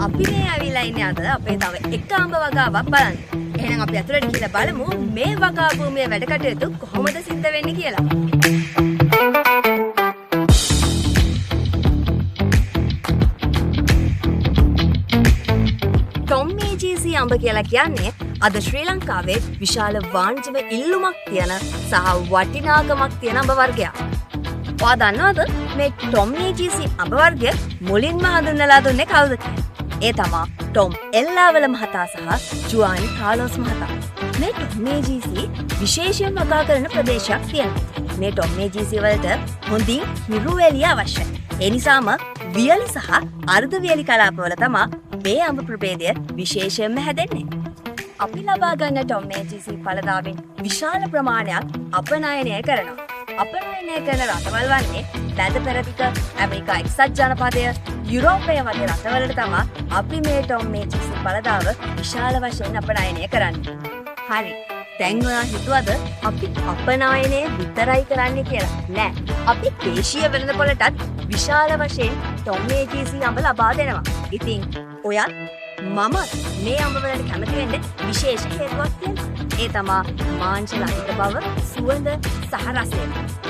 අපි මේ ඇවිල්ලා ඉන්නේ අද අපේ තව එක අඹ වගාවක් බලන්න. එහෙනම් අපි අතුලට ගිහලා බලමු මේ වගා භූමියේ වැඩ කටයුතු කොහොමද සිද්ධ වෙන්නේ කියලා. TOMMY අඹ කියලා කියන්නේ අද ශ්‍රී ලංකාවේ විශාල වාණිජ්‍ය ඉල්ලුමක් තියෙන සහ වටිනාකමක් තියෙන අඹ වර්ගයක්. ඔයා දන්නවද මේ TOMMY අඹ වර්ගය මුලින්ම හඳුන්වලා දුන්නේ කවුද කියලා? ඒ තමයි ටොම් එල්ලාවල මහතා සහ ජුවානි කාලෝස් මහතා. මේ TOMMY විශේෂයෙන් වගා කරන ප්‍රදේශයක් තියෙනවා. මේ TOMMY වලට හොඳින් හිරු එළිය අවශ්‍යයි. ඒ නිසාම වියලි සහ අර්ධ වියලි කලාපවල තමයි මේ අඹ ප්‍රභේදය විශේෂයෙන්ම හැදෙන්නේ. අපි ලබා ගන්න TOMMY ඵලදාවෙන් විශාල ප්‍රමාණයක් අපනයනය කරනවා. අපනයනය කරන රටවල් වන්නේ ලැද පෙරදිග, ඇමරිකා එක්සත් ජනපදය, යුරෝපය වගේ රටවලට තමයි අපි මේ TOMMY ඵලදාව විශාල වශයෙන් අපනයනය කරන්නේ. හරි. දැන් ඔයා හිතුවද අපි අපනයනය විතරයි කරන්නේ කියලා? නෑ. අපි දේශීය වෙළඳපොළටත් විශාල වශයෙන් TOMMY අඹ ලබා දෙනවා. ඉතින් ඔයත් මම මේ අඹ වලට කැමති වෙන්න විශේෂ හේතුවක් තියෙනවා. ඒ තමයි මාංශ ලහිත බව, සුවඳ සහ රසය.